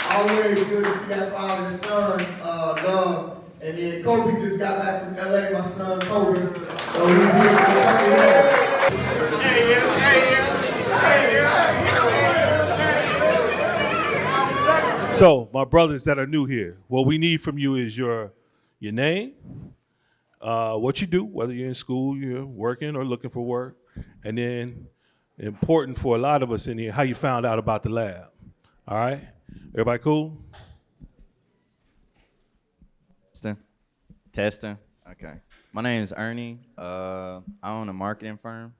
Always good to see that father and son love. And then Kobe just got back from LA, my son Kobe. So he's here for the couple of So, my brothers that are new here, what we need from you is your name, what you do, whether you're in school, you're working, or looking for work, and then important for a lot of us in here, how you found out about the lab. All right, everybody cool? Testing. Okay. My name is Ernie. I own a marketing firm,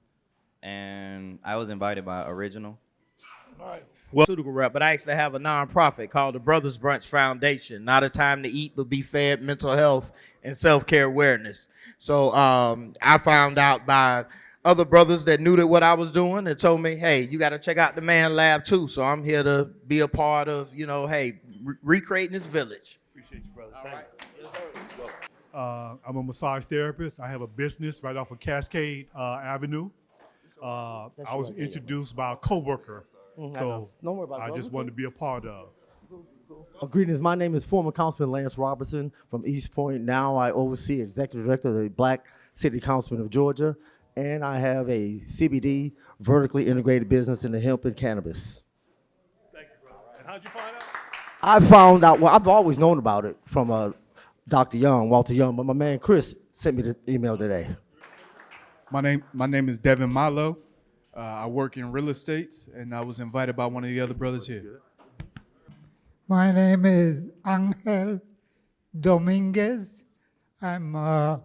and I was invited by Original. All right. Pharmaceutical rep, but I actually have a nonprofit called the Brothers Brunch Foundation. Not a time to eat, but be fed, mental health, and self-care awareness. So I found out by other brothers that knew that what I was doing and told me, hey, you got to check out the Man Lab too. So I'm here to be a part of, recreating this village. Appreciate you, brother. All right. Yes, sir. I'm a massage therapist. I have a business right off of Cascade Avenue. I was introduced by a coworker, so Don't worry about it, I just wanted to be a part of. Greetings. My name is former Councilman Lance Robertson from East Point. Now I oversee Executive Director of the Black City Councilman of Georgia, and I have a CBD vertically integrated business in the hemp and cannabis. Thank you, brother. And how'd you find out? I found out, well, I've always known about it from Dr. Young, Walter Young, but my man Chris sent me the email today. My name is Devin Milo. I work in real estate, and I was invited by one of the other brothers here. My name is Angel Dominguez. I'm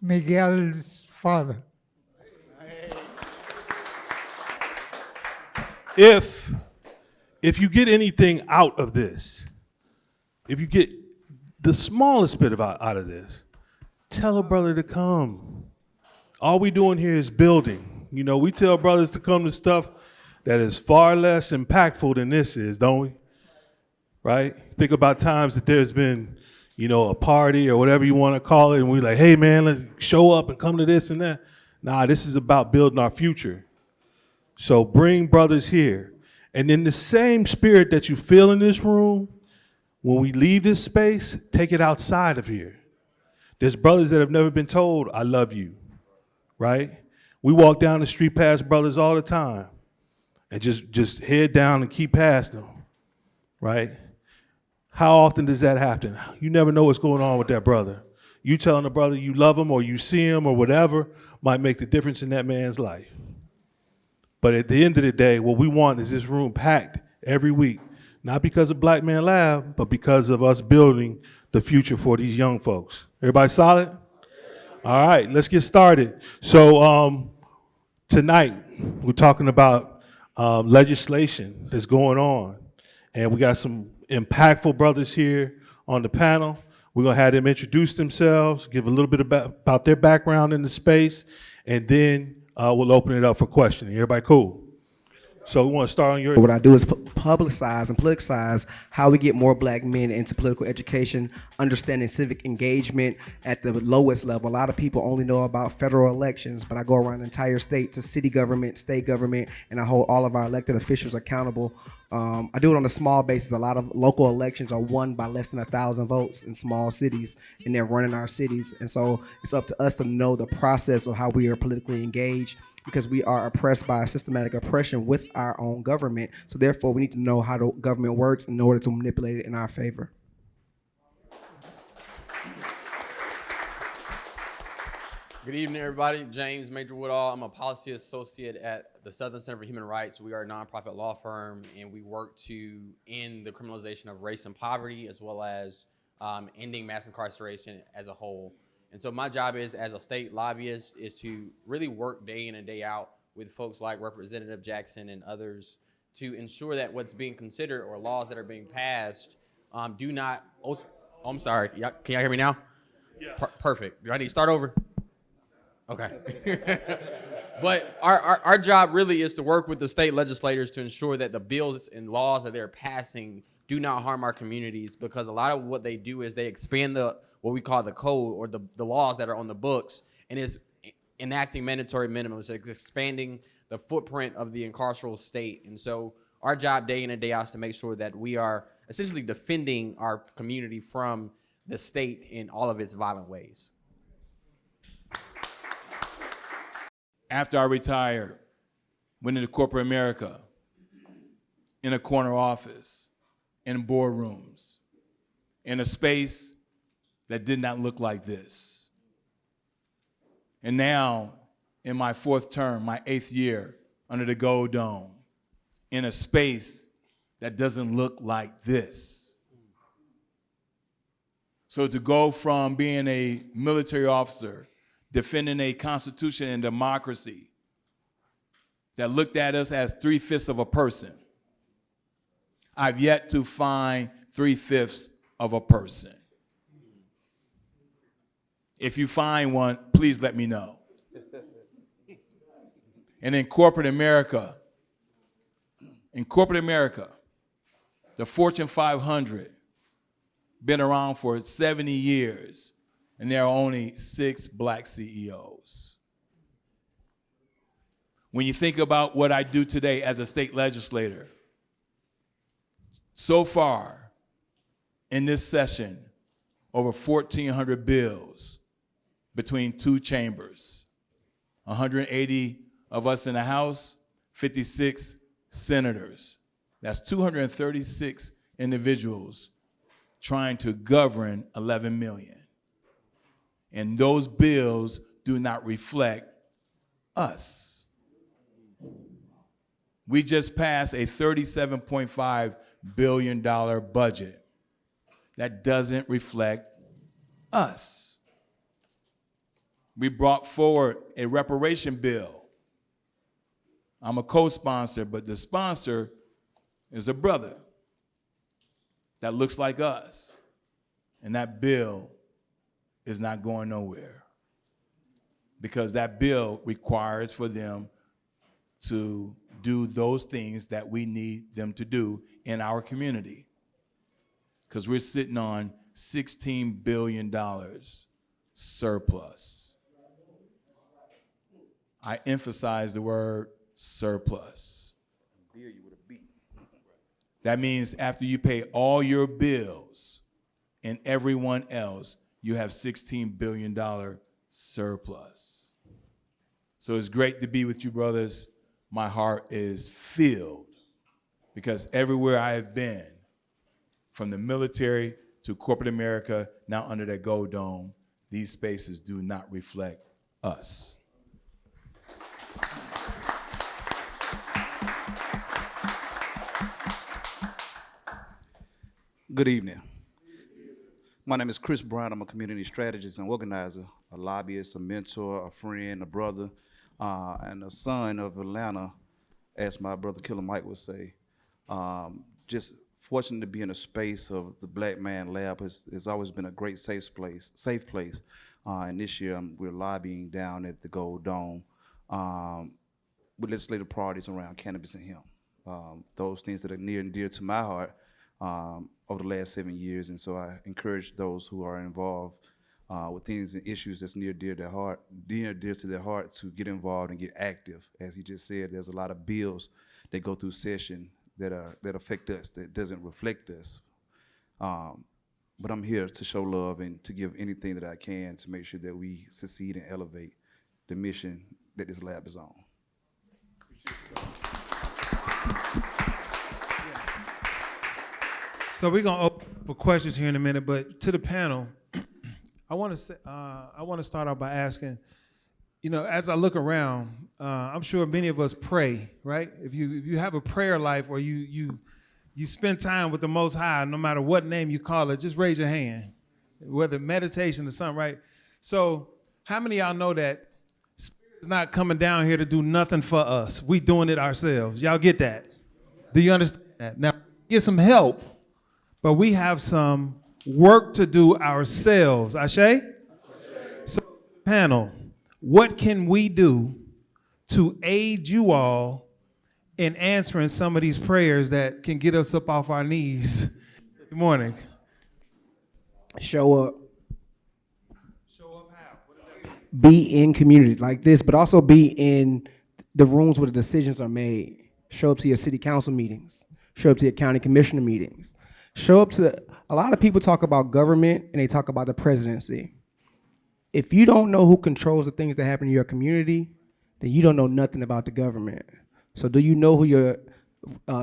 Miguel's father. If you get anything out of this, if you get the smallest bit out of this, tell a brother to come. All we doing here is building. You know, we tell brothers to come to stuff that is far less impactful than this is, don't we? Right? Think about times that there's been, a party or whatever you want to call it, and we're like, hey man, let's show up and come to this and that. Nah, this is about building our future. So bring brothers here. And in the same spirit that you feel in this room, when we leave this space, take it outside of here. There's brothers that have never been told, I love you, right? We walk down the street past brothers all the time and just head down and keep past them, right? How often does that happen? You never know what's going on with that brother. You telling a brother you love him or you see him or whatever might make the difference in that man's life. But at the end of the day, what we want is this room packed every week, not because of Black Man Lab, but because of us building the future for these young folks. Everybody solid? All right, let's get started. So tonight, we're talking about legislation that's going on. And we got some impactful brothers here on the panel. We're gonna have them introduce themselves, give a little bit about their background in the space, and then we'll open it up for questioning. Everybody cool? So we want to start on your. What I do is publicize and politicize how we get more black men into political education, understanding civic engagement at the lowest level. A lot of people only know about federal elections, but I go around the entire state to city government, state government, and I hold all of our elected officials accountable. I do it on a small basis. A lot of local elections are won by less than 1,000 votes in small cities, and they're running our cities. And so it's up to us to know the process of how we are politically engaged, because we are oppressed by a systematic oppression with our own government. So therefore, we need to know how the government works in order to manipulate it in our favor. Good evening, everybody. James Major Woodall. I'm a policy associate at the Southern Center for Human Rights. We are a nonprofit law firm, and we work to end the criminalization of race and poverty, as well as ending mass incarceration as a whole. And so my job is, as a state lobbyist, is to really work day in and day out with folks like Representative Jackson and others to ensure that what's being considered or laws that are being passed do not. Oh, I'm sorry. Can y'all hear me now? Yeah. Perfect. Do I need to start over? Okay. But our job really is to work with the state legislators to ensure that the bills and laws that they're passing do not harm our communities, because a lot of what they do is they expand what we call the code, or the laws that are on the books, and it's enacting mandatory minimums. It's expanding the footprint of the incarceral state. And so our job day in and day out is to make sure that we are essentially defending our community from the state in all of its violent ways. After I retired, went into corporate America, in a corner office, in boardrooms, in a space that did not look like this. And now, in my 4th term, my 8th year, under the Gold Dome, in a space that doesn't look like this. So to go from being a military officer, defending a constitution and democracy that looked at us as 3/5 of a person, I've yet to find 3/5 of a person. If you find one, please let me know. And in corporate America, the Fortune 500 been around for 70 years, and there are only 6 black CEOs. When you think about what I do today as a state legislator, so far in this session, over 1,400 bills between 2 chambers, 180 of us in the House, 56 senators. That's 236 individuals trying to govern 11 million. And those bills do not reflect us. We just passed a $37.5 billion budget that doesn't reflect us. We brought forward a reparation bill. I'm a co-sponsor, but the sponsor is a brother that looks like us. And that bill is not going nowhere, because that bill requires for them to do those things that we need them to do in our community. Because we're sitting on $16 billion surplus. I emphasize the word surplus. That means after you pay all your bills and everyone else, you have $16 billion surplus. So it's great to be with you, brothers. My heart is filled, because everywhere I have been, from the military to corporate America, now under that Gold Dome, these spaces do not reflect us. Good evening. My name is Chris Brown. I'm a community strategist and organizer, a lobbyist, a mentor, a friend, a brother, and a son of Atlanta, as my brother Killer Mike would say. Just fortunate to be in a space of the Black Man Lab. It's always been a great safe place. And this year we're lobbying down at the Gold Dome with legislative priorities around cannabis and hemp. Those things that are near and dear to my heart over the last 7 years, and so I encourage those who are involved with things and issues that's near dear to their heart to get involved and get active. As he just said, there's a lot of bills that go through session that affect us, that doesn't reflect us. But I'm here to show love and to give anything that I can to make sure that we succeed and elevate the mission that this lab is on. So we're gonna open for questions here in a minute, but to the panel, I want to start out by asking, as I look around, I'm sure many of us pray, right? If you have a prayer life, or you spend time with the Most High, no matter what name you call it, just raise your hand, whether meditation or something, right? So how many of y'all know that Spirit is not coming down here to do nothing for us? We doing it ourselves. Y'all get that? Do you understand that? Now, get some help, but we have some work to do ourselves. Ashe? So, panel, what can we do to aid you all in answering some of these prayers that can get us up off our knees? Good morning. Show up. Show up how? What does that mean? Be in community like this, but also be in the rooms where the decisions are made. Show up to your city council meetings. Show up to your county commissioner meetings. Show up to, a lot of people talk about government and they talk about the presidency. If you don't know who controls the things that happen in your community, then you don't know nothing about the government. So do you know who your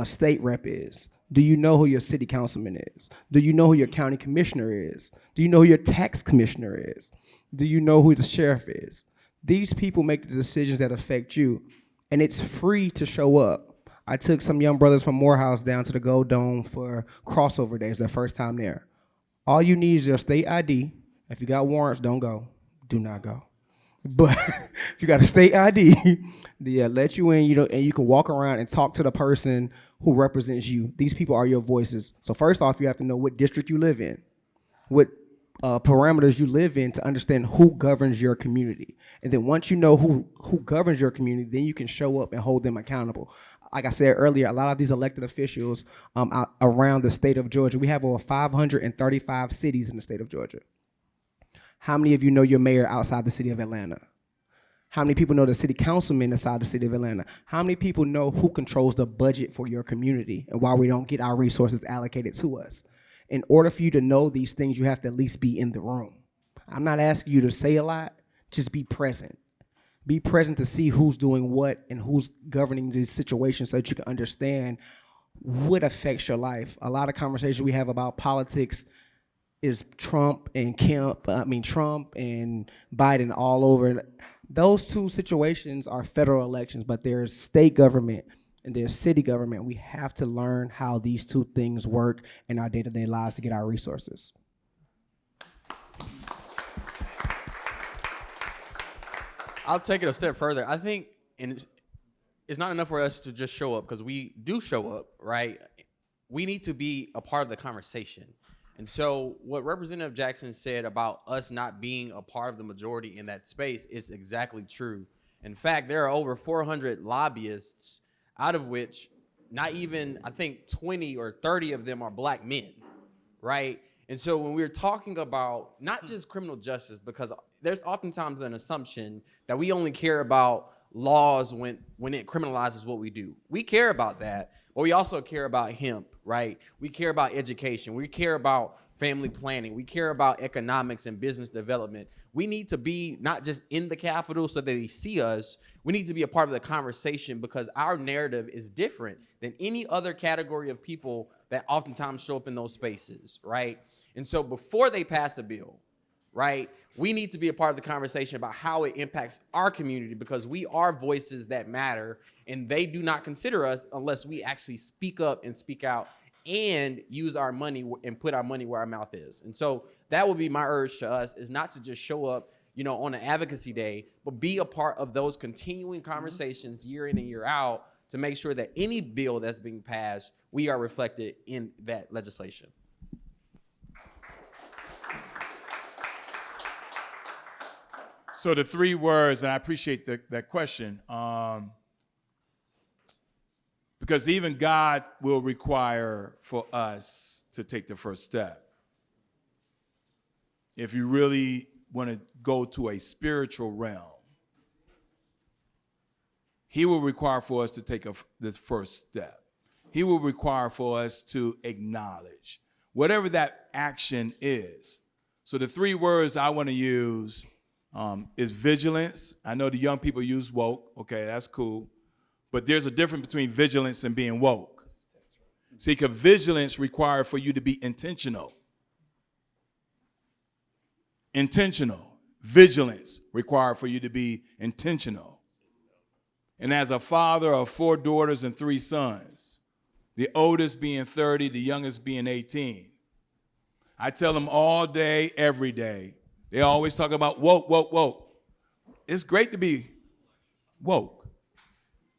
state rep is? Do you know who your city councilman is? Do you know who your county commissioner is? Do you know who your tax commissioner is? Do you know who the sheriff is? These people make the decisions that affect you, and it's free to show up. I took some young brothers from Morehouse down to the Gold Dome for crossover days, their first time there. All you need is your state ID. If you got warrants, don't go. Do not go. But if you got a state ID, they let you in, and you can walk around and talk to the person who represents you. These people are your voices. So first off, you have to know what district you live in, what parameters you live in to understand who governs your community. And then once you know who governs your community, then you can show up and hold them accountable. Like I said earlier, a lot of these elected officials around the state of Georgia, we have over 535 cities in the state of Georgia. How many of you know your mayor outside the city of Atlanta? How many people know the city councilman inside the city of Atlanta? How many people know who controls the budget for your community and why we don't get our resources allocated to us? In order for you to know these things, you have to at least be in the room. I'm not asking you to say a lot, just be present. Be present to see who's doing what and who's governing these situations so that you can understand what affects your life. A lot of conversations we have about politics is Trump and Trump and Biden all over. Those two situations are federal elections, but there's state government and there's city government. We have to learn how these two things work in our day-to-day lives to get our resources. I'll take it a step further. I think it's not enough for us to just show up, because we do show up, right? We need to be a part of the conversation. And so what Representative Jackson said about us not being a part of the majority in that space is exactly true. In fact, there are over 400 lobbyists, out of which not even, I think, 20 or 30 of them are black men, right? And so when we're talking about not just criminal justice, because there's oftentimes an assumption that we only care about laws when it criminalizes what we do. We care about that, but we also care about hemp, right? We care about education. We care about family planning. We care about economics and business development. We need to be not just in the Capitol so that they see us. We need to be a part of the conversation, because our narrative is different than any other category of people that oftentimes show up in those spaces, right? And so before they pass a bill, right, we need to be a part of the conversation about how it impacts our community, because we are voices that matter, and they do not consider us unless we actually speak up and speak out and use our money and put our money where our mouth is. And so that would be my urge to us, is not to just show up, on an advocacy day, but be a part of those continuing conversations year in and year out to make sure that any bill that's being passed, we are reflected in that legislation. So the three words, and I appreciate that question, because even God will require for us to take the first step. If you really want to go to a spiritual realm, he will require for us to take the first step. He will require for us to acknowledge whatever that action is. So the three words I want to use is vigilance. I know the young people use woke. Okay, that's cool. But there's a difference between vigilance and being woke. See, because vigilance requires for you to be intentional. Intentional. Vigilance required for you to be intentional. And as a father of 4 daughters and 3 sons, the oldest being 30, the youngest being 18, I tell them all day, every day, they always talk about woke, woke, woke. It's great to be woke,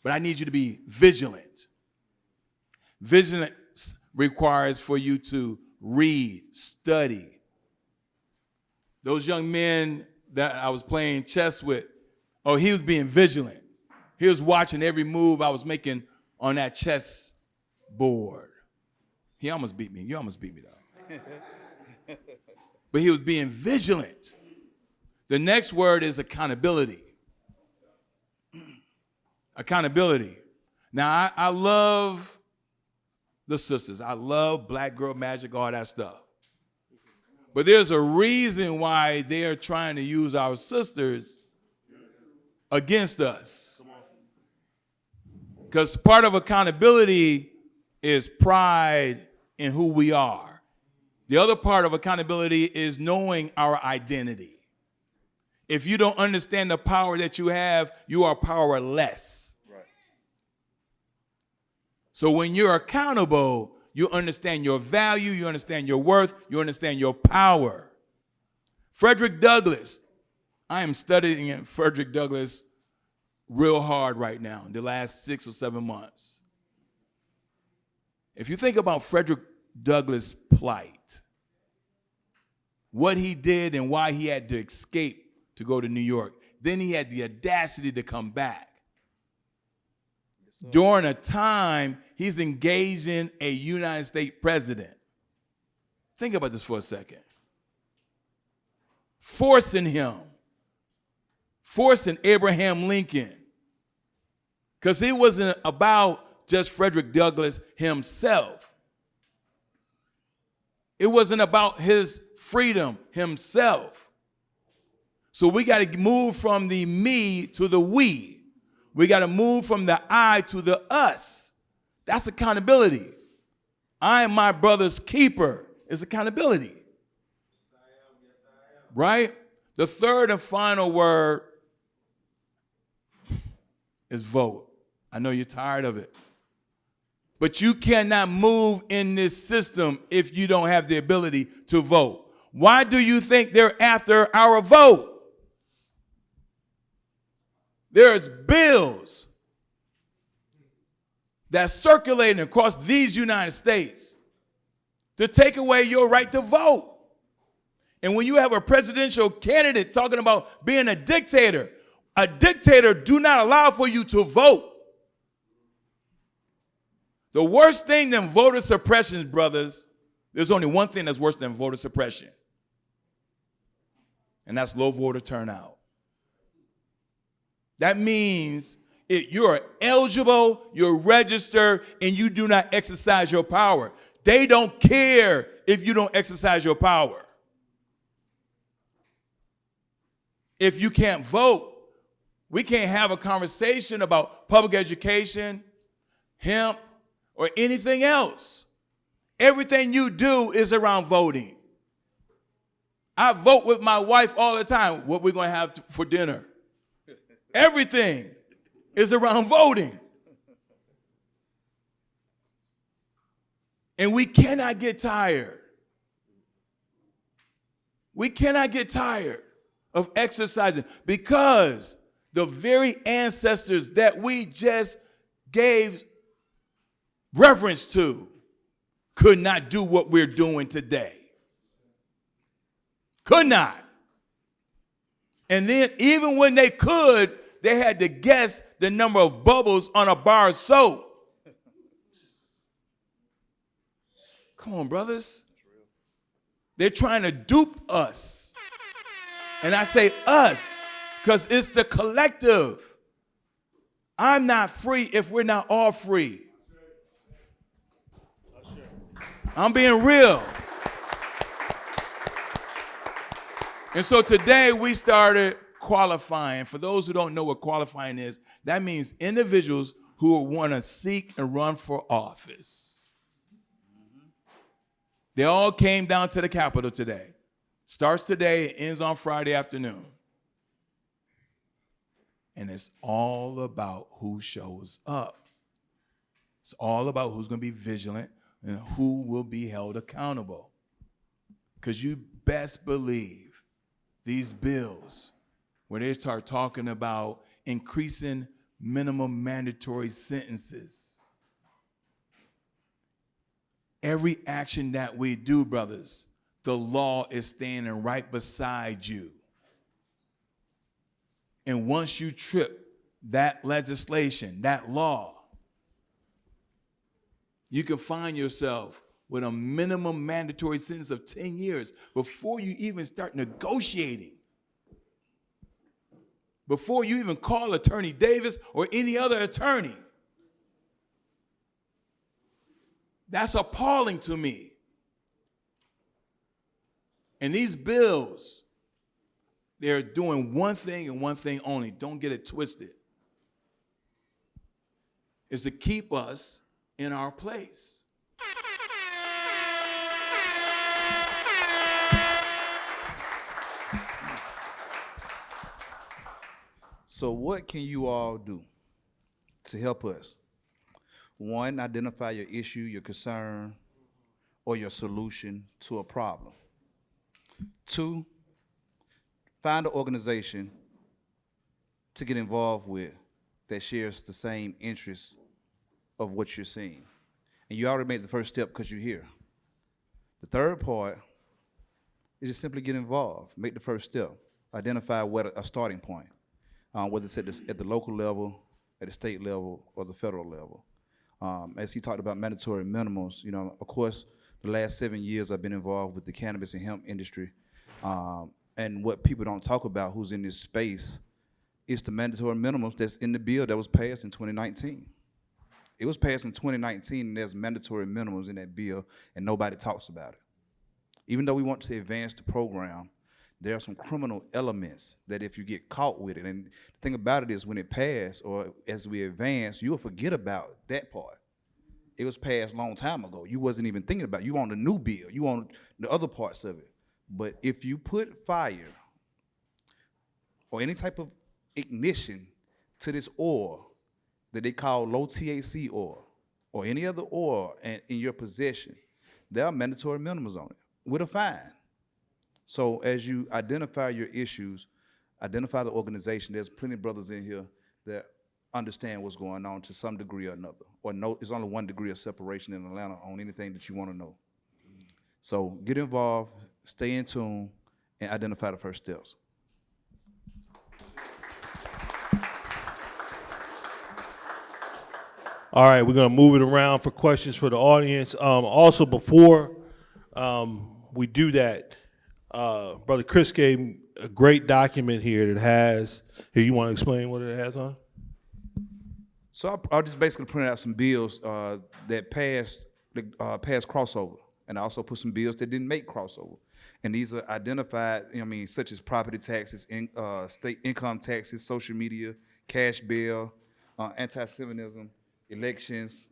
but I need you to be vigilant. Vigilance requires for you to read, study. Those young men that I was playing chess with, he was being vigilant. He was watching every move I was making on that chess board. He almost beat me. You almost beat me, though. But he was being vigilant. The next word is accountability. Accountability. Now, I love the sisters. I love Black Girl Magic, all that stuff. But there's a reason why they're trying to use our sisters against us. Because part of accountability is pride in who we are. The other part of accountability is knowing our identity. If you don't understand the power that you have, you are powerless. Right. So when you're accountable, you understand your value, you understand your worth, you understand your power. Frederick Douglass. I am studying Frederick Douglass real hard right now, in the last 6 or 7 months. If you think about Frederick Douglass' plight, what he did and why he had to escape to go to New York, then he had the audacity to come back. During a time he's engaging a United States president. Think about this for a second. Forcing Abraham Lincoln. Because it wasn't about just Frederick Douglass himself. It wasn't about his freedom himself. So we got to move from the me to the we. We got to move from the I to the us. That's accountability. I am my brother's keeper is accountability. Right? The third and final word is vote. I know you're tired of it. But you cannot move in this system if you don't have the ability to vote. Why do you think they're after our vote? There's bills that's circulating across these United States to take away your right to vote. And when you have a presidential candidate talking about being a dictator do not allow for you to vote. The worst thing than voter suppression, brothers, there's only one thing that's worse than voter suppression. And that's low voter turnout. That means you're eligible, you're registered, and you do not exercise your power. They don't care if you don't exercise your power. If you can't vote, we can't have a conversation about public education, hemp, or anything else. Everything you do is around voting. I vote with my wife all the time, what we're going to have for dinner. Everything is around voting. And we cannot get tired. We cannot get tired of exercising because the very ancestors that we just gave reverence to could not do what we're doing today. Could not. And then even when they could, they had to guess the number of bubbles on a bar of soap. Come on, brothers. They're trying to dupe us. And I say us because it's the collective. I'm not free if we're not all free. I'm being real. And so today we started qualifying. For those who don't know what qualifying is, that means individuals who want to seek and run for office. They all came down to the Capitol today. Starts today, it ends on Friday afternoon. And it's all about who shows up. It's all about who's going to be vigilant and who will be held accountable. Because you best believe these bills, where they start talking about increasing minimum mandatory sentences. Every action that we do, brothers, the law is standing right beside you. And once you trip that legislation, that law, you can find yourself with a minimum mandatory sentence of 10 years before you even start negotiating. Before you even call Attorney Davis or any other attorney. That's appalling to me. And these bills, they're doing one thing and one thing only. Don't get it twisted. Is to keep us in our place. So what can you all do to help us? One, identify your issue, your concern, or your solution to a problem. Two, find an organization to get involved with that shares the same interests of what you're seeing. And you already made the first step because you're here. The third part is just simply get involved, make the first step, identify what a starting point, whether it's at the local level, at the state level, or the federal level. As he talked about mandatory minimums, you know, of course, the last 7 years I've been involved with the cannabis and hemp industry. And what people don't talk about who's in this space is the mandatory minimums that's in the bill that was passed in 2019. It was passed in 2019 and there's mandatory minimums in that bill and nobody talks about it. Even though we want to advance the program, there are some criminal elements that if you get caught with it, and the thing about it is when it passed or as we advance, you'll forget about that part. It was passed a long time ago. You wasn't even thinking about it. You on the new bill. You on the other parts of it. But if you put fire or any type of ignition to this oil that they call low THC oil or any other oil in your possession, there are mandatory minimums on it with a fine. So as you identify your issues, identify the organization. There's plenty of brothers in here that understand what's going on to some degree or another, or know there's only 1 degree of separation in Atlanta on anything that you want to know. So get involved, stay in tune, and identify the first steps. All right, we're gonna move it around for questions for the audience. Also, before we do that, Brother Chris gave a great document here that has. Here, you want to explain what it has on? So I'll just basically print out some bills that passed crossover, and I also put some bills that didn't make crossover. And these are identified, such as property taxes, state income taxes, social media, cash bail, anti-Semitism, elections,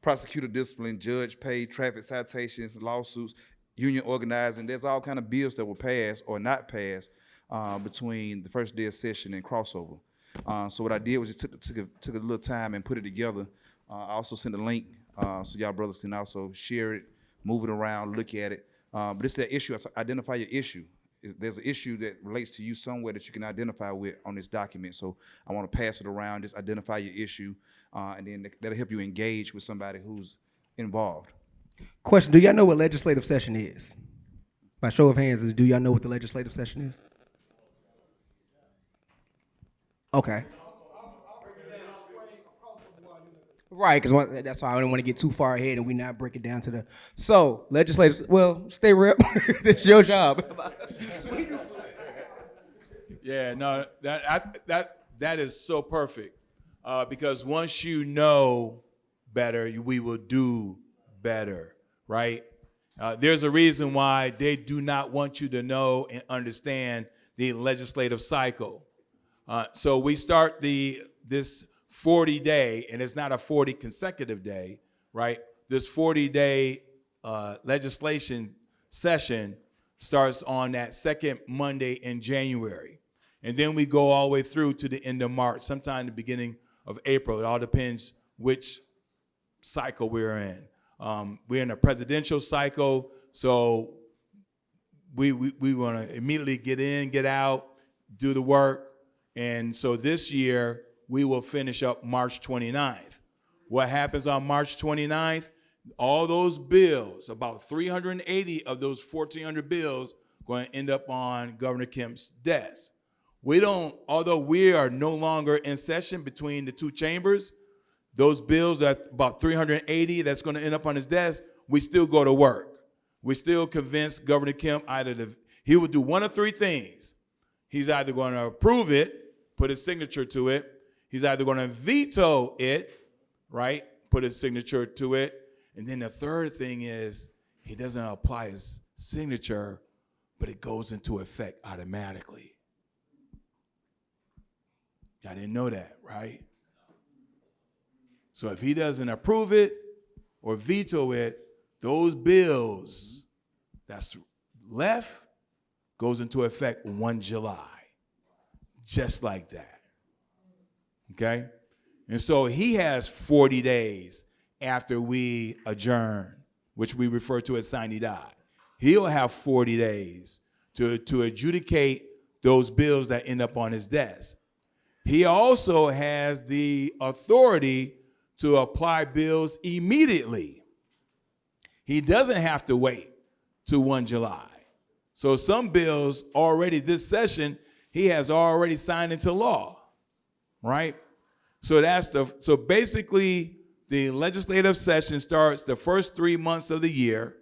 prosecutor discipline, judge pay, traffic citations, lawsuits, union organizing. There's all kind of bills that were passed or not passed between the first day of session and crossover. So what I did was just took a little time and put it together. I also sent a link so y'all brothers can also share it, move it around, look at it. But it's that issue, identify your issue. There's an issue that relates to you somewhere that you can identify with on this document. So I want to pass it around, just identify your issue, and then that'll help you engage with somebody who's involved. Question, do y'all know what legislative session is? By show of hands, do y'all know what the legislative session is? Okay. Right, because that's why I didn't want to get too far ahead and we not break it down to the. So, legislators, well, stay rep. That's your job. Yeah, no, that is so perfect. Because once you know better, we will do better, right? There's a reason why they do not want you to know and understand the legislative cycle. So we start this 40-day, and it's not a 40 consecutive day, right? This 40-day legislation session starts on that second Monday in January. And then we go all the way through to the end of March, sometime the beginning of April. It all depends which cycle we're in. We're in a presidential cycle, so we want to immediately get in, get out, do the work. And so this year, we will finish up March 29th. What happens on March 29th? All those bills, about 380 of those 1,400 bills, going to end up on Governor Kemp's desk. Although we are no longer in session between the two chambers, those bills are about 380 that's going to end up on his desk, we still go to work. We still convince Governor Kemp he will do one of three things. He's either going to approve it, put his signature to it. He's either going to veto it, right, put his signature to it, And then the third thing is he doesn't apply his signature, but it goes into effect automatically. Y'all didn't know that, right? So if he doesn't approve it or veto it, those bills that's left goes into effect 1 July, just like that, okay? And so he has 40 days after we adjourn, which we refer to as sine die. He'll have 40 days to adjudicate those bills that end up on his desk. He also has the authority to apply bills immediately. He doesn't have to wait to 1 July. So some bills already this session, he has already signed into law, right? So basically the legislative session starts the first 3 months of the year,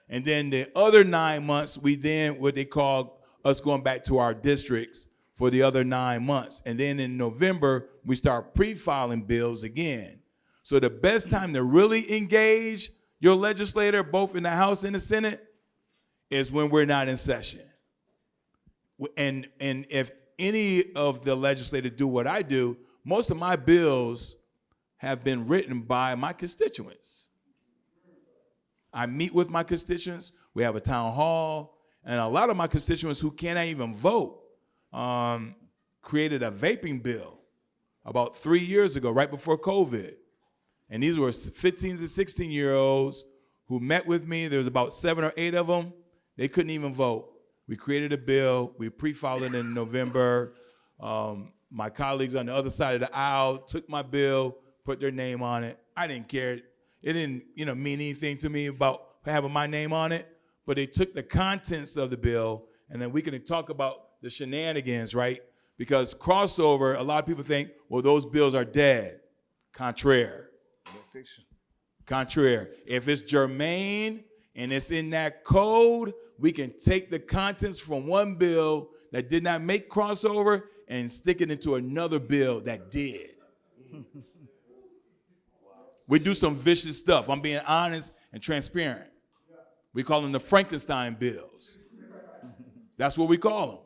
and then the other 9 months, we then what they call us going back to our districts for the other 9 months. And then in November, we start pre-filing bills again. So the best time to really engage your legislator, both in the House and the Senate, is when we're not in session. And if any of the legislators do what I do, most of my bills have been written by my constituents. I meet with my constituents, we have a town hall, and a lot of my constituents who cannot even vote created a vaping bill about 3 years ago, right before COVID. And these were 15 to 16-year-olds who met with me. There was about 7 or 8 of them. They couldn't even vote. We created a bill. We pre-filed it in November. My colleagues on the other side of the aisle took my bill, put their name on it. I didn't care. It didn't, mean anything to me about having my name on it. But they took the contents of the bill, and then we can talk about the shenanigans, right? Because crossover, a lot of people think, well, those bills are dead. Contraire. Contraire. If it's germane and it's in that code, we can take the contents from one bill that did not make crossover and stick it into another bill that did. We do some vicious stuff. I'm being honest and transparent. We call them the Frankenstein bills. That's what we call them.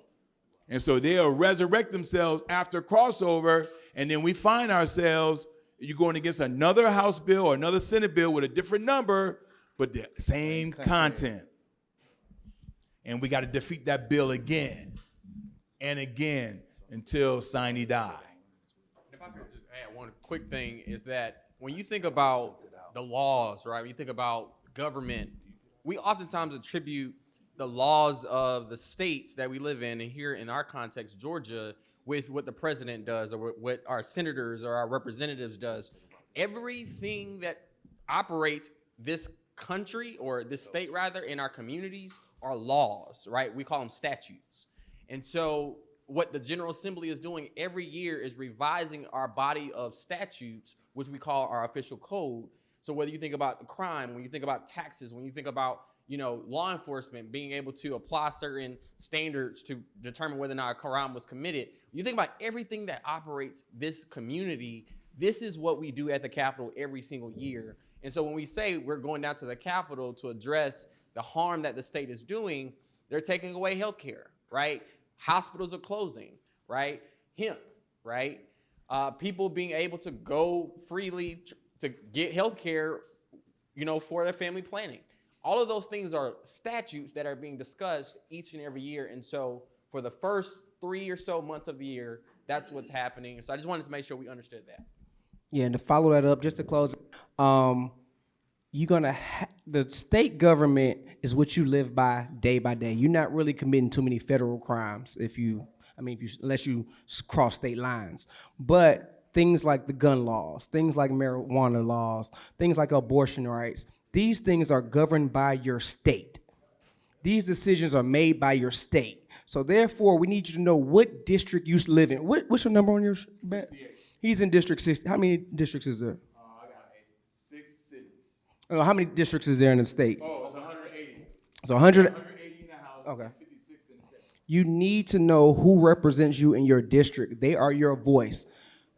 And so they'll resurrect themselves after crossover, and then we find ourselves, you're going against another House bill or another Senate bill with a different number, but the same content. And we got to defeat that bill again and again until sine die. If I could just add one quick thing, is that when you think about the laws, right? When you think about government, we oftentimes attribute the laws of the states that we live in, and here in our context, Georgia, with what the president does or what our senators or our representatives does. Everything that operates this country, or this state rather, in our communities are laws, right? We call them statutes. And so what the General Assembly is doing every year is revising our body of statutes, which we call our official code. So whether you think about crime, when you think about taxes, when you think about law enforcement being able to apply certain standards to determine whether or not a crime was committed, you think about everything that operates this community, this is what we do at the Capitol every single year. And so when we say we're going down to the Capitol to address the harm that the state is doing, they're taking away healthcare, right? Hospitals are closing, right? Hemp, right? People being able to go freely to get healthcare, for their family planning. All of those things are statutes that are being discussed each and every year. And so for the first 3 or so months of the year, that's what's happening. So I just wanted to make sure we understood that. Yeah, and to follow that up, just to close, you're gonna the state government is what you live by day. You're not really committing too many federal crimes unless you cross state lines. But things like the gun laws, things like marijuana laws, things like abortion rights, these things are governed by your state. These decisions are made by your state. So therefore, we need you to know what district you live in. What's your number on your back? He's in District 60. How many districts is there? I got 6 cities. Oh, how many districts is there in the state? Oh, it's 180. So 180 in the House, okay. 56 in the Senate. You need to know who represents you in your district. They are your voice.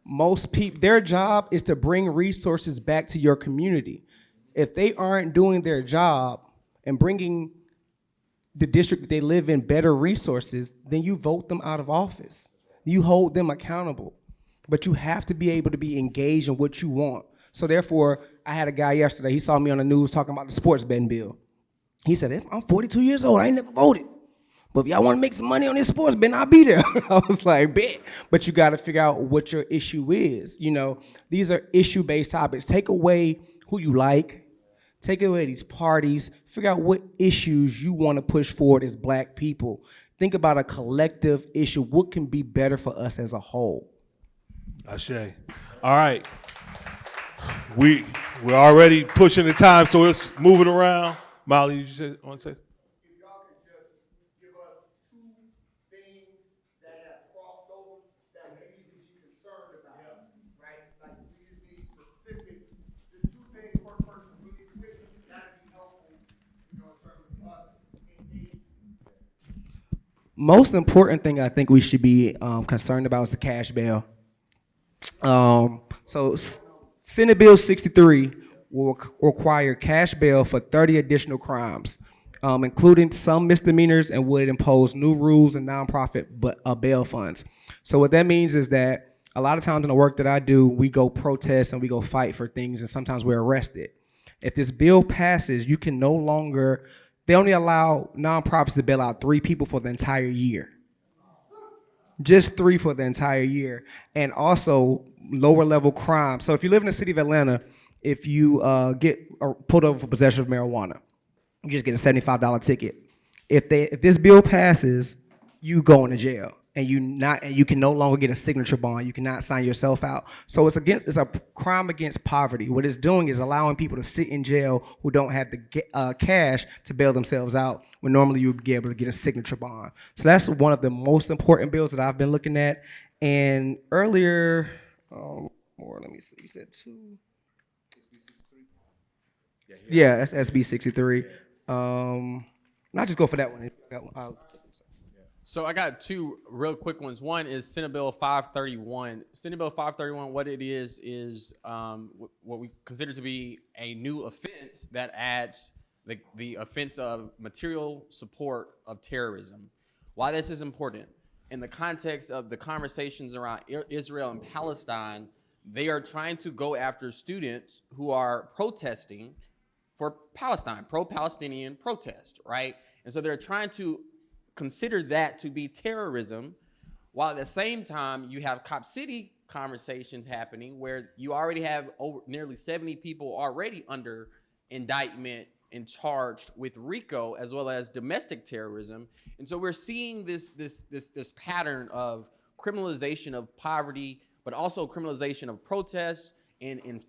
Most people, their job is to bring resources back to your community. If they aren't doing their job and bringing the district that they live in better resources, then you vote them out of office. You hold them accountable. But you have to be able to be engaged in what you want. So therefore, I had a guy yesterday, he saw me on the news talking about the sports betting bill. He said, I'm 42 years old, I ain't never voted. But if y'all want to make some money on this sports betting, I'll be there. I was like, bet. But you got to figure out what your issue is. You know, these are issue-based topics. Take away who you like. Take away these parties. Figure out what issues you want to push forward as black people. Think about a collective issue. What can be better for us as a whole? Ashe. All right. We're already pushing the time, so it's moving around. Molly, you want to say? If y'all could just give us two things that have crossed over that we need to be concerned about, right? Like we just need specific, the two things per person really quick, that'd be helpful, you know, in terms of us engaging. Most important thing I think we should be concerned about is the cash bail. So Senate Bill 63 will require cash bail for 30 additional crimes, including some misdemeanors, and would impose new rules and nonprofit bail funds. So what that means is that a lot of times in the work that I do, we go protest and we go fight for things, and sometimes we're arrested. If this bill passes, you can no longer, they only allow nonprofits to bail out 3 people for the entire year. Just 3 for the entire year. And also lower level crime. So if you live in the city of Atlanta, if you get pulled over for possession of marijuana, you just get a $75 ticket. If this bill passes, you go into jail, and you can no longer get a signature bond. You cannot sign yourself out. So it's a crime against poverty. What it's doing is allowing people to sit in jail who don't have the cash to bail themselves out, when normally you would be able to get a signature bond. So that's one of the most important bills that I've been looking at. And earlier, let me see, you said 2. Yeah, that's SB 63. I'll just go for that one. So I got 2 real quick ones. One is Senate Bill 531. Senate Bill 531, what it is what we consider to be a new offense that adds the offense of material support of terrorism. Why this is important? In the context of the conversations around Israel and Palestine, they are trying to go after students who are protesting for Palestine, pro-Palestinian protest, right? And so they're trying to consider that to be terrorism, while at the same time you have Cop City conversations happening where you already have nearly 70 people already under indictment and charged with RICO as well as domestic terrorism. And so we're seeing this pattern of criminalization of poverty, but also criminalization of protest and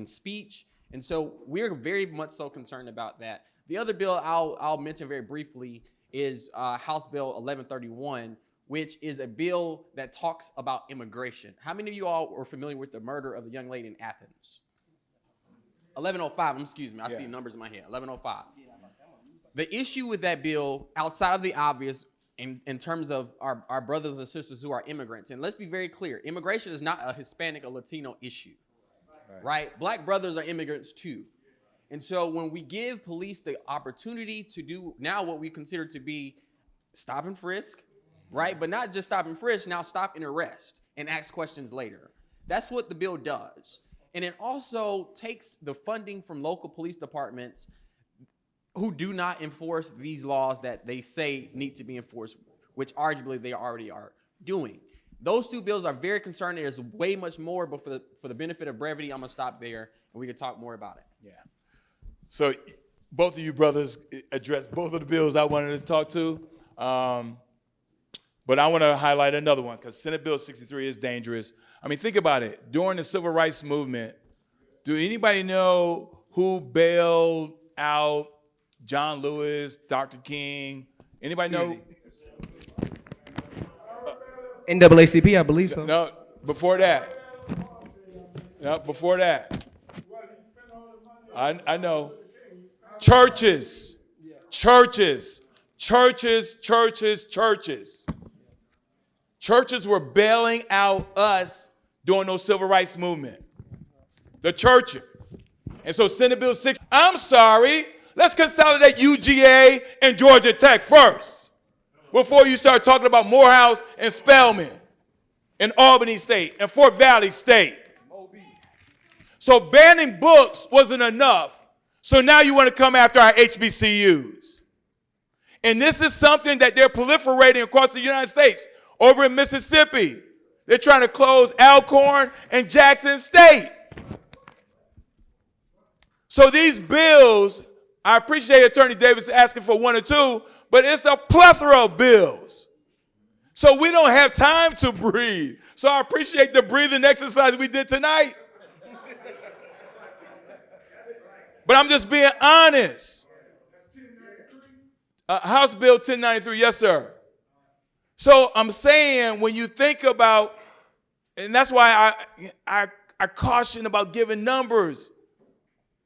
speech. And so we're very much so concerned about that. The other bill I'll mention very briefly is House Bill 1131, which is a bill that talks about immigration. How many of you all are familiar with the murder of the young lady in Athens? 1105, excuse me, I see numbers in my head, 1105. The issue with that bill, outside of the obvious, in terms of our brothers and sisters who are immigrants, and let's be very clear, immigration is not a Hispanic or Latino issue, right? Black brothers are immigrants too. And so when we give police the opportunity to do now what we consider to be stop and frisk, right? But not just stop and frisk, now stop and arrest and ask questions later. That's what the bill does. And it also takes the funding from local police departments who do not enforce these laws that they say need to be enforced, which arguably they already are doing. Those 2 bills are very concerning. There's way much more, but for the benefit of brevity, I'm gonna stop there and we can talk more about it. Yeah. So both of you brothers addressed both of the bills I wanted to talk to. But I want to highlight another one because Senate Bill 63 is dangerous. I mean, think about it. During the Civil Rights Movement, do anybody know who bailed out John Lewis, Dr. King? Anybody know? NAACP, I believe so. No, before that. No, before that. I know. Churches. Churches were bailing out us during those civil rights movement. The church. And so Senate Bill 6, I'm sorry, let's consolidate UGA and Georgia Tech first before you start talking about Morehouse and Spelman and Albany State and Fort Valley State. So banning books wasn't enough. So now you want to come after our HBCUs. And this is something that they're proliferating across the United States. Over in Mississippi, they're trying to close Alcorn and Jackson State. So these bills, I appreciate Attorney Davis asking for one or two, but it's a plethora of bills. So we don't have time to breathe. So I appreciate the breathing exercise we did tonight. But I'm just being honest. House Bill 1093, yes, sir. So I'm saying when you think about, and that's why I caution about giving numbers,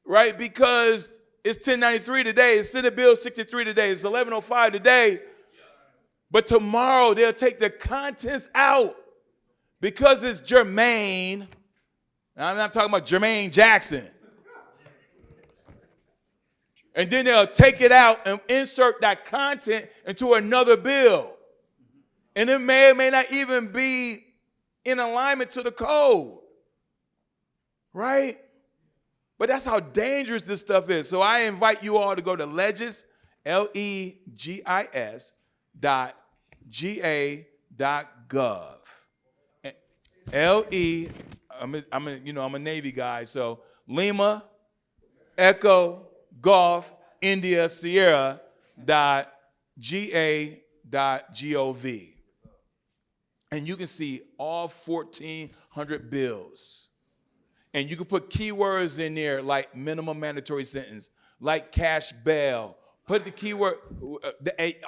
right? Because it's 1093 today, it's Senate Bill 63 today, it's 1105 today. But tomorrow they'll take the contents out because it's germane. I'm not talking about Jermaine Jackson. And then they'll take it out and insert that content into another bill. And it may or may not even be in alignment to the code. Right? But that's how dangerous this stuff is. So I invite you all to go to legis, legis.ga.gov. I'm a Navy guy, so Lima, Echo, Golf, India, Sierra, .ga.gov. And you can see all 1,400 bills. And you can put keywords in there like minimum mandatory sentence, like cash bail. Put the keyword,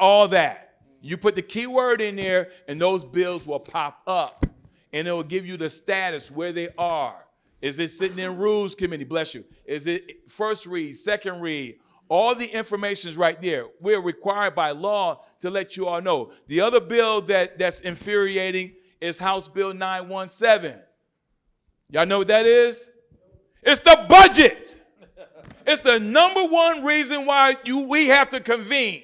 all that. You put the keyword in there and those bills will pop up. And it will give you the status, where they are. Is it sitting in Rules Committee? Bless you. Is it first read, second read? All the information is right there. We're required by law to let you all know. The other bill that's infuriating is House Bill 917. Y'all know what that is? It's the budget. It's the number one reason why we have to convene.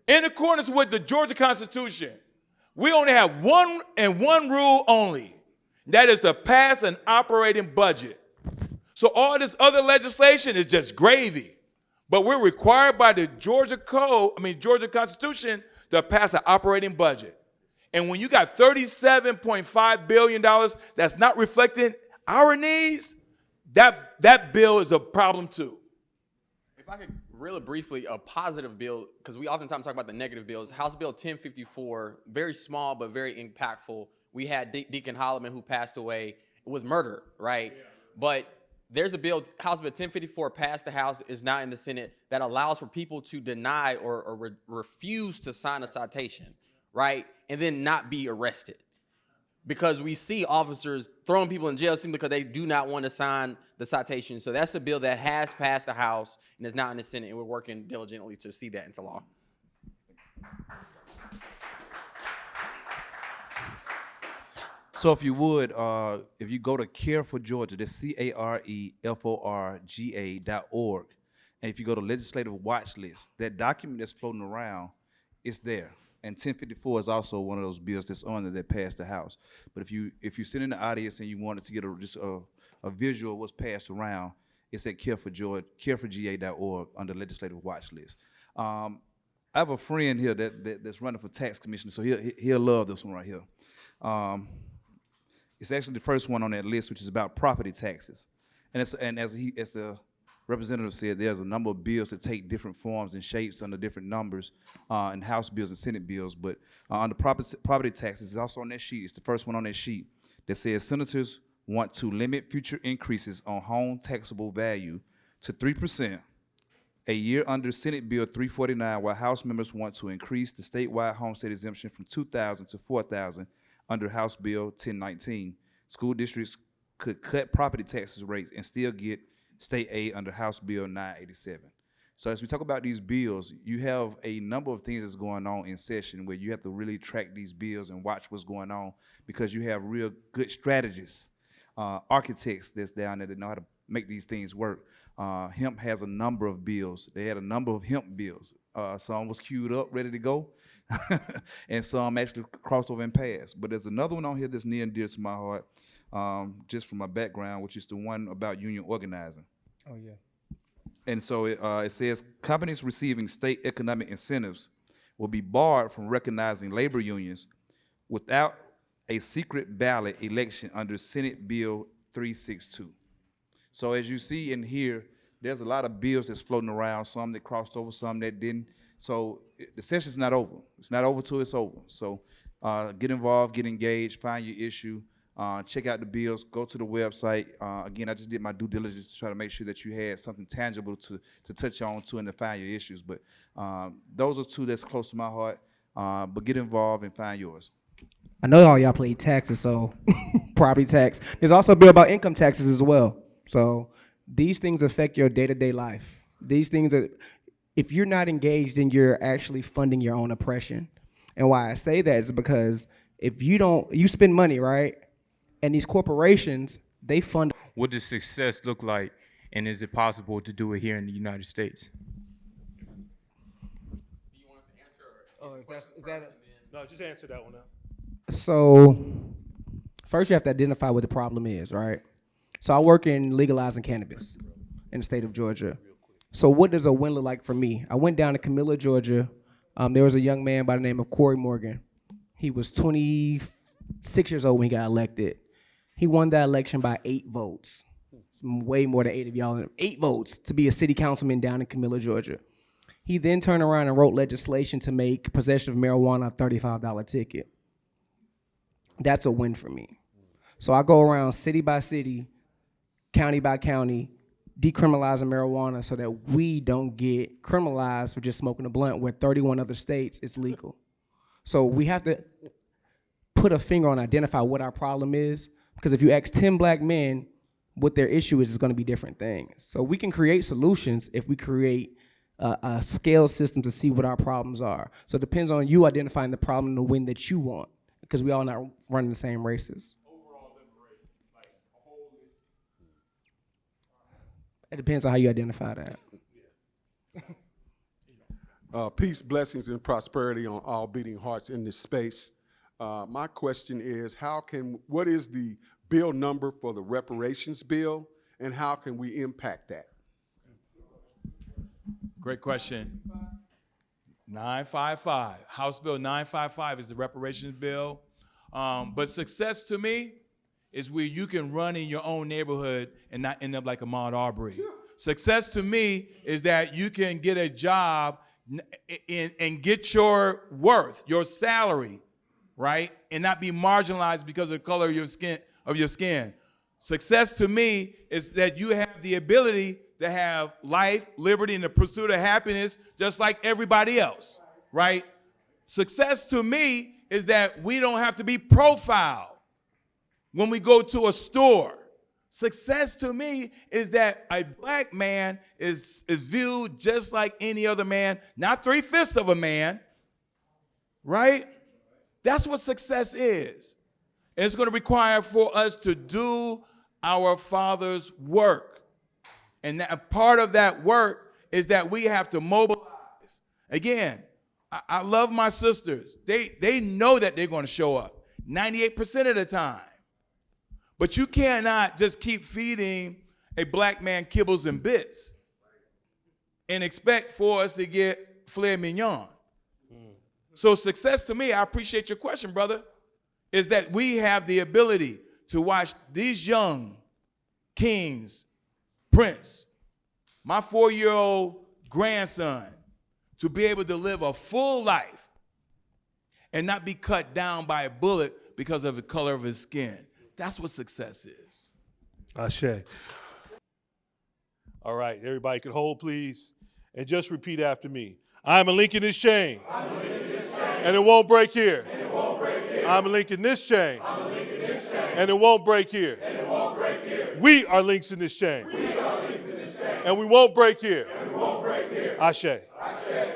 In accordance with the Georgia Constitution, we only have one rule only. That is to pass an operating budget. So all this other legislation is just gravy. But we're required by the Georgia Constitution to pass an operating budget. And when you got $37.5 billion that's not reflecting our needs, that bill is a problem too. If I could really briefly, a positive bill, because we oftentimes talk about the negative bills. House Bill 1054, very small but very impactful. We had Deacon Holloman, who passed away, was murdered, right? Yeah. But there's a bill, House Bill 1054, passed the House, is now in the Senate, that allows for people to deny or refuse to sign a citation, right? And then not be arrested. Because we see officers throwing people in jail simply because they do not want to sign the citation. So that's a bill that has passed the House and is now in the Senate, and we're working diligently to see that into law. So if you would, if you go to Care for Georgia, that's CAREFORGA.org, and if you go to Legislative Watch List, that document that's floating around is there. And 1054 is also one of those bills that's on there that passed the House. But if you sit in the audience and you wanted to get just a visual of what's passed around, it's at careforga.org under Legislative Watch List. I have a friend here that's running for tax commissioner, so he'll love this one right here. It's actually the first one on that list, which is about property taxes. And as the representative said, there's a number of bills that take different forms and shapes under different numbers in House bills and Senate bills. But under property taxes, it's also on that sheet. It's the first one on that sheet that says senators want to limit future increases on home taxable value to 3% a year under Senate Bill 349, while House members want to increase the statewide homestead exemption from $2,000 to $4,000 under House Bill 1019. School districts could cut property taxes rates and still get state aid under House Bill 987. So as we talk about these bills, you have a number of things that's going on in session where you have to really track these bills and watch what's going on, because you have real good strategists, architects that's down there that know how to make these things work. Hemp has a number of bills. They had a number of hemp bills. Some was queued up, ready to go, and some actually crossed over and passed. But there's another one on here that's near and dear to my heart, just from my background, which is the one about union organizing. Oh, yeah. And so it says companies receiving state economic incentives will be barred from recognizing labor unions without a secret ballot election under Senate Bill 362. So as you see in here, there's a lot of bills that's floating around, some that crossed over, some that didn't. So the session's not over. It's not over till it's over. So get involved, get engaged, find your issue, check out the bills, go to the website. Again, I just did my due diligence to try to make sure that you had something tangible to touch on to and to find your issues. But those are two that's close to my heart. But get involved and find yours. I know all y'all play taxes, so property tax. There's also a bill about income taxes as well. So these things affect your day-to-day life. These things are, if you're not engaged, then you're actually funding your own oppression. And why I say that is because if you spend money, right? And these corporations, they fund. What does success look like, and is it possible to do it here in the United States? No, just answer that one now. So first you have to identify what the problem is, right? So I work in legalizing cannabis in the state of Georgia. So what does a win look like for me? I went down to Camilla, Georgia. There was a young man by the name of Corey Morgan. He was 26 years old when he got elected. He won that election by 8 votes. Way more than 8 of y'all. 8 votes to be a city councilman down in Camilla, Georgia. He then turned around and wrote legislation to make possession of marijuana a $35 ticket. That's a win for me. So I go around city by city, county by county, decriminalizing marijuana so that we don't get criminalized for just smoking a blunt where 31 other states it's legal. So we have to put a finger on, identify what our problem is, because if you ask 10 black men what their issue is, it's gonna be different things. So we can create solutions if we create a scale system to see what our problems are. So it depends on you identifying the problem and the win that you want, because we all not running the same races. It depends on how you identify that. Peace, blessings, and prosperity on all beating hearts in this space. My question is, what is the bill number for the reparations bill, and how can we impact that? Great question. 955. House Bill 955 is the reparations bill. But success to me is where you can run in your own neighborhood and not end up like Ahmaud Arbery. Success to me is that you can get a job and get your worth, your salary, right? And not be marginalized because of the color of your skin. Success to me is that you have the ability to have life, liberty, and the pursuit of happiness just like everybody else, right? Success to me is that we don't have to be profiled when we go to a store. Success to me is that a black man is viewed just like any other man, not 3/5 of a man, right? That's what success is. And it's going to require for us to do our Father's work. And that part of that work is that we have to mobilize. Again, I love my sisters. They know that they're going to show up 98% of the time. But you cannot just keep feeding a black man kibbles and bits and expect for us to get filet mignon. So success to me, I appreciate your question, brother, is that we have the ability to watch these young kings, Prince, my 4-year-old grandson, to be able to live a full life and not be cut down by a bullet because of the color of his skin. That's what success is. Ashe. All right, everybody can hold, please. And just repeat after me. I'm a link in this chain. I'm a link in this chain. And it won't break here. And it won't break here. I'm a link in this chain. I'm a link in this chain. And it won't break here. And it won't break here. We are links in this chain. We are links in this chain. And we won't break here. And we won't break here. Ashe. Ashe.